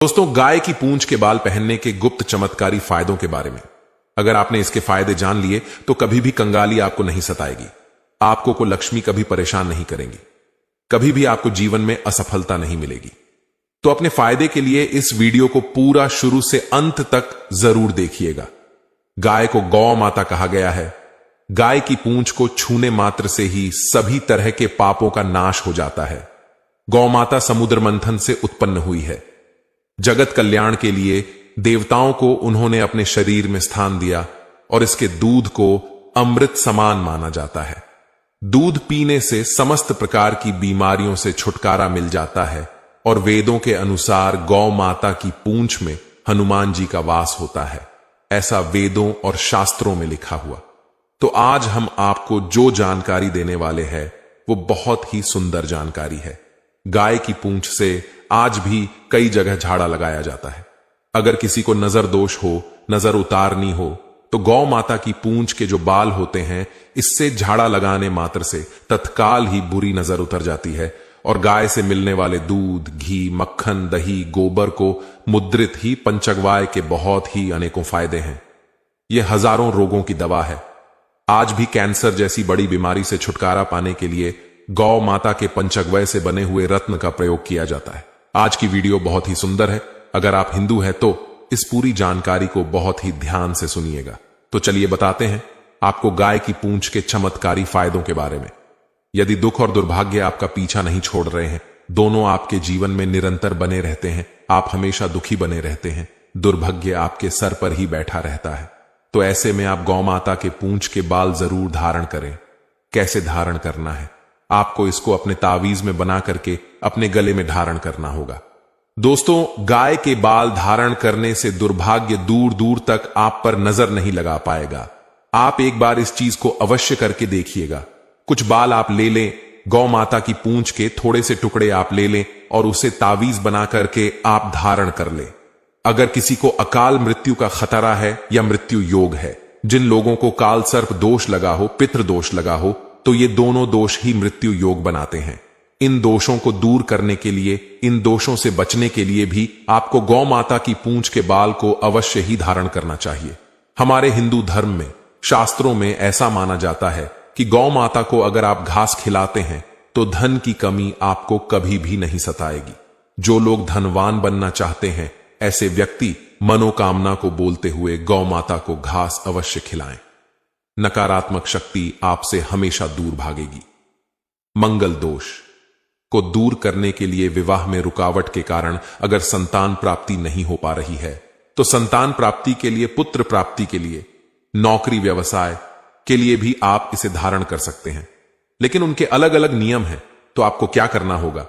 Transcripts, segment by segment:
दोस्तों, गाय की पूंछ के बाल पहनने के गुप्त चमत्कारी फायदों के बारे में अगर आपने इसके फायदे जान लिए तो कभी भी कंगाली आपको नहीं सताएगी, आपको को लक्ष्मी कभी परेशान नहीं करेंगी, कभी भी आपको जीवन में असफलता नहीं मिलेगी। तो अपने फायदे के लिए इस वीडियो को पूरा शुरू से अंत तक जरूर देखिएगा। गाय को गौ माता कहा गया है। गाय की पूंछ को छूने मात्र से ही सभी तरह के पापों का नाश हो जाता है। गौ माता समुद्र मंथन से उत्पन्न हुई है। जगत कल्याण के लिए देवताओं को उन्होंने अपने शरीर में स्थान दिया और इसके दूध को अमृत समान माना जाता है। दूध पीने से समस्त प्रकार की बीमारियों से छुटकारा मिल जाता है और वेदों के अनुसार गौ माता की पूंछ में हनुमान जी का वास होता है, ऐसा वेदों और शास्त्रों में लिखा हुआ। तो आज हम आपको जो जानकारी देने वाले हैं वो बहुत ही सुंदर जानकारी है। गाय की पूंछ से आज भी कई जगह झाड़ा लगाया जाता है। अगर किसी को नजर दोष हो, नजर उतारनी हो, तो गौ माता की पूंछ के जो बाल होते हैं, इससे झाड़ा लगाने मात्र से तत्काल ही बुरी नजर उतर जाती है और गाय से मिलने वाले दूध, घी, मक्खन, दही, गोबर को मुद्रित ही पंचगव्य के बहुत ही अनेकों फायदे हैं। यह हजारों रोगों की दवा है। आज भी कैंसर जैसी बड़ी बीमारी से छुटकारा पाने के लिए गौ माता के पंचगव्य से बने हुए रत्न का प्रयोग किया जाता है। आज की वीडियो बहुत ही सुंदर है। अगर आप हिंदू हैं तो इस पूरी जानकारी को बहुत ही ध्यान से सुनिएगा। तो चलिए बताते हैं आपको गाय की पूंछ के चमत्कारी फायदों के बारे में। यदि दुख और दुर्भाग्य आपका पीछा नहीं छोड़ रहे हैं, दोनों आपके जीवन में निरंतर बने रहते हैं, आप हमेशा दुखी बने रहते हैं, दुर्भाग्य आपके सर पर ही बैठा रहता है, तो ऐसे में आप गौ माता के पूंछ के बाल जरूर धारण करें। कैसे धारण करना है? आपको इसको अपने तावीज में बना करके अपने गले में धारण करना होगा। दोस्तों, गाय के बाल धारण करने से दुर्भाग्य दूर दूर तक आप पर नजर नहीं लगा पाएगा। आप एक बार इस चीज को अवश्य करके देखिएगा। कुछ बाल आप ले लें, गौ माता की पूंछ के थोड़े से टुकड़े आप ले लें और उसे तावीज बना करके आप धारण कर लें। अगर किसी को अकाल मृत्यु का खतरा है या मृत्यु योग है, जिन लोगों को काल सर्प दोष लगा हो, पितृ दोष लगा हो, तो ये दोनों दोष ही मृत्यु योग बनाते हैं। इन दोषों को दूर करने के लिए, इन दोषों से बचने के लिए भी आपको गौ माता की पूंछ के बाल को अवश्य ही धारण करना चाहिए। हमारे हिंदू धर्म में, शास्त्रों में ऐसा माना जाता है कि गौ माता को अगर आप घास खिलाते हैं तो धन की कमी आपको कभी भी नहीं सताएगी। जो लोग धनवान बनना चाहते हैं, ऐसे व्यक्ति मनोकामना को बोलते हुए गौ माता को घास अवश्य खिलाएं। नकारात्मक शक्ति आपसे हमेशा दूर भागेगी। मंगल दोष को दूर करने के लिए विवाह में रुकावट के कारण अगर संतान प्राप्ति नहीं हो पा रही है, तो संतान प्राप्ति के लिए, पुत्र प्राप्ति के लिए, नौकरी व्यवसाय के लिए भी आप इसे धारण कर सकते हैं। लेकिन उनके अलग अलग नियम हैं। तो आपको क्या करना होगा?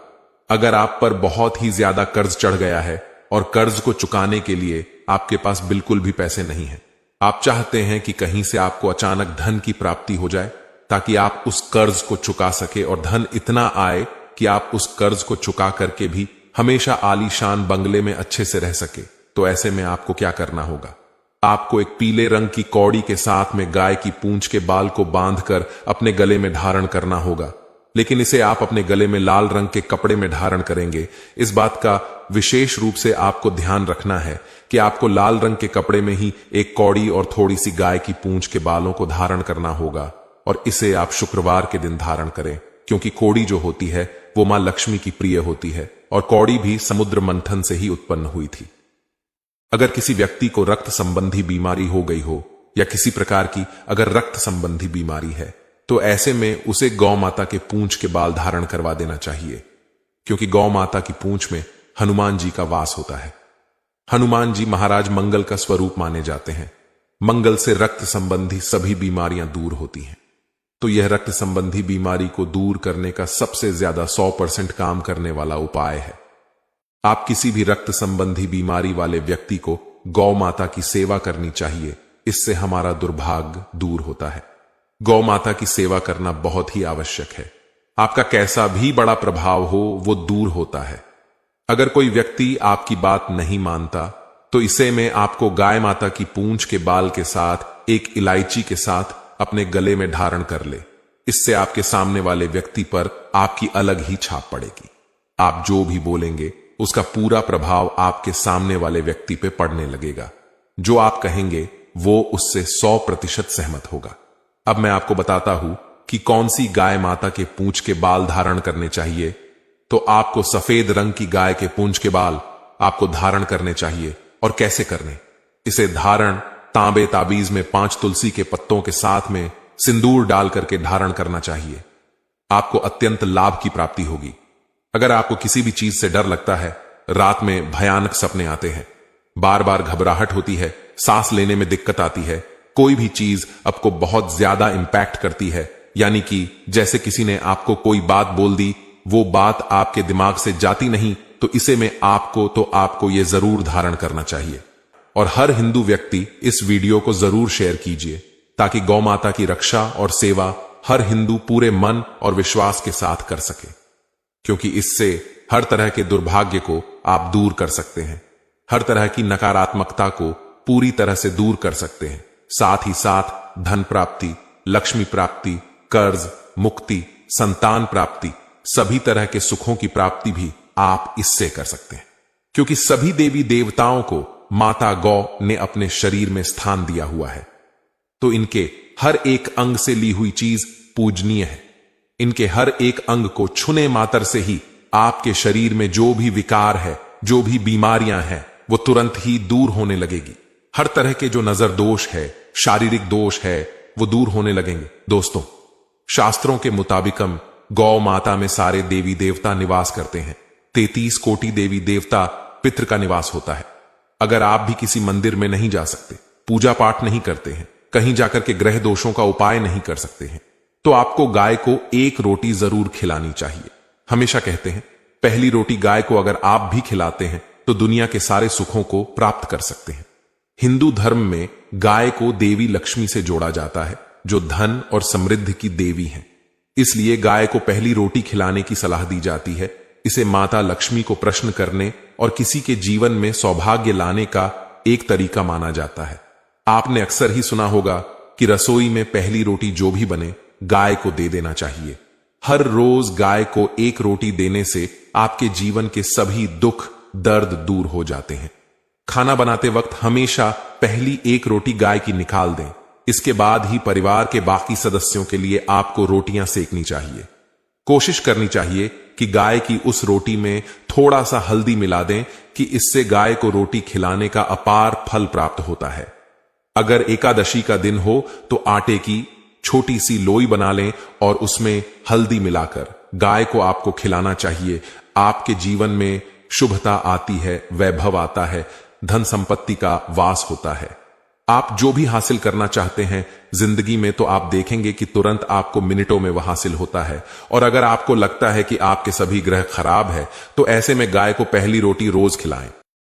अगर आप पर बहुत ही ज्यादा कर्ज चढ़ गया है और कर्ज को चुकाने के लिए आपके पास बिल्कुल भी पैसे नहीं है, आप चाहते हैं कि कहीं से आपको अचानक धन की प्राप्ति हो जाए ताकि आप उस कर्ज को चुका सके और धन इतना आए कि आप उस कर्ज को चुका करके भी हमेशा आलीशान बंगले में अच्छे से रह सके, तो ऐसे में आपको क्या करना होगा? आपको एक पीले रंग की कौड़ी के साथ में गाय की पूंछ के बाल को बांधकर अपने गले में धारण करना होगा। लेकिन इसे आप अपने गले में लाल रंग के कपड़े में धारण करेंगे। इस बात का विशेष रूप से आपको ध्यान रखना है कि आपको लाल रंग के कपड़े में ही एक कौड़ी और थोड़ी सी गाय की पूंछ के बालों को धारण करना होगा और इसे आप शुक्रवार के दिन धारण करें, क्योंकि कौड़ी जो होती है वो मां लक्ष्मी की प्रिय होती है और कौड़ी भी समुद्र मंथन से ही उत्पन्न हुई थी। अगर किसी व्यक्ति को रक्त संबंधी बीमारी हो गई हो या किसी प्रकार की अगर रक्त संबंधी बीमारी है, तो ऐसे में उसे गौ माता के पूंछ के बाल धारण करवा देना चाहिए, क्योंकि गौ माता की पूंछ में हनुमान जी का वास होता है। हनुमान जी महाराज मंगल का स्वरूप माने जाते हैं। मंगल से रक्त संबंधी सभी बीमारियां दूर होती हैं। तो यह रक्त संबंधी बीमारी को दूर करने का सबसे ज्यादा 100% काम करने वाला उपाय है। आप किसी भी रक्त संबंधी बीमारी वाले व्यक्ति को गौ माता की सेवा करनी चाहिए। इससे हमारा दुर्भाग्य दूर होता है। गौ माता की सेवा करना बहुत ही आवश्यक है। आपका कैसा भी बड़ा प्रभाव हो, वो दूर होता है। अगर कोई व्यक्ति आपकी बात नहीं मानता, तो इसे में आपको गाय माता की पूंछ के बाल के साथ एक इलायची के साथ अपने गले में धारण कर ले। इससे आपके सामने वाले व्यक्ति पर आपकी अलग ही छाप पड़ेगी। आप जो भी बोलेंगे उसका पूरा प्रभाव आपके सामने वाले व्यक्ति पे पड़ने लगेगा। जो आप कहेंगे वो उससे 100% सहमत होगा। अब मैं आपको बताता हूं कि कौन सी गाय माता के पूंछ के बाल धारण करने चाहिए। तो आपको सफेद रंग की गाय के पूंछ के बाल आपको धारण करने चाहिए। और कैसे करने? इसे धारण तांबे ताबीज में 5 तुलसी के पत्तों के साथ में सिंदूर डाल करके धारण करना चाहिए। आपको अत्यंत लाभ की प्राप्ति होगी। अगर आपको किसी भी चीज से डर लगता है, रात में भयानक सपने आते हैं, बार बार घबराहट होती है, सांस लेने में दिक्कत आती है, कोई भी चीज आपको बहुत ज्यादा इंपैक्ट करती है, यानी कि जैसे किसी ने आपको कोई बात बोल दी, वो बात आपके दिमाग से जाती नहीं, तो इसे में आपको ये जरूर धारण करना चाहिए। और हर हिंदू व्यक्ति इस वीडियो को जरूर शेयर कीजिए ताकि गौ माता की रक्षा और सेवा हर हिंदू पूरे मन और विश्वास के साथ कर सके, क्योंकि इससे हर तरह के दुर्भाग्य को आप दूर कर सकते हैं, हर तरह की नकारात्मकता को पूरी तरह से दूर कर सकते हैं। साथ ही साथ धन प्राप्ति, लक्ष्मी प्राप्ति, कर्ज मुक्ति, संतान प्राप्ति, सभी तरह के सुखों की प्राप्ति भी आप इससे कर सकते हैं, क्योंकि सभी देवी देवताओं को माता गौ ने अपने शरीर में स्थान दिया हुआ है। तो इनके हर एक अंग से ली हुई चीज पूजनीय है। इनके हर एक अंग को छूने मात्र से ही आपके शरीर में जो भी विकार है, जो भी बीमारियां हैं, वो तुरंत ही दूर होने लगेगी। हर तरह के जो नजर दोष है, शारीरिक दोष है, वो दूर होने लगेंगे। दोस्तों, शास्त्रों के मुताबिकम गौ माता में सारे देवी देवता निवास करते हैं। 33 कोटि देवी देवता पितृ का निवास होता है। अगर आप भी किसी मंदिर में नहीं जा सकते, पूजा पाठ नहीं करते हैं, कहीं जाकर के ग्रह दोषों का उपाय नहीं कर सकते हैं, तो आपको गाय को 1 रोटी जरूर खिलानी चाहिए। हमेशा कहते हैं, पहली रोटी गाय को अगर आप भी खिलाते हैं तो दुनिया के सारे सुखों को प्राप्त कर सकते हैं। हिंदू धर्म में गाय को देवी लक्ष्मी से जोड़ा जाता है, जो धन और समृद्धि की देवी हैं। इसलिए गाय को पहली रोटी खिलाने की सलाह दी जाती है। इसे माता लक्ष्मी को प्रश्न करने और किसी के जीवन में सौभाग्य लाने का एक तरीका माना जाता है। आपने अक्सर ही सुना होगा कि रसोई में पहली रोटी जो भी बने, गाय को दे देना चाहिए। हर रोज गाय को 1 रोटी देने से आपके जीवन के सभी दुख दर्द दूर हो जाते हैं। खाना बनाते वक्त हमेशा पहली 1 रोटी गाय की निकाल दें। इसके बाद ही परिवार के बाकी सदस्यों के लिए आपको रोटियां सेकनी चाहिए। कोशिश करनी चाहिए कि गाय की उस रोटी में थोड़ा सा हल्दी मिला दें, कि इससे गाय को रोटी खिलाने का अपार फल प्राप्त होता है। अगर एकादशी का दिन हो तो आटे की छोटी सी लोई बना लें और उसमें हल्दी मिलाकर गाय को आपको खिलाना चाहिए। आपके जीवन में शुभता आती है, वैभव आता है, धन संपत्ति का वास होता है। आप जो भी हासिल करना चाहते हैं जिंदगी में, तो आप देखेंगे कि तुरंत आपको मिनटों में वह हासिल होता है। और अगर आपको लगता है कि आपके सभी ग्रह खराब है, तो ऐसे में गाय को पहली रोटी रोज खिलाएं।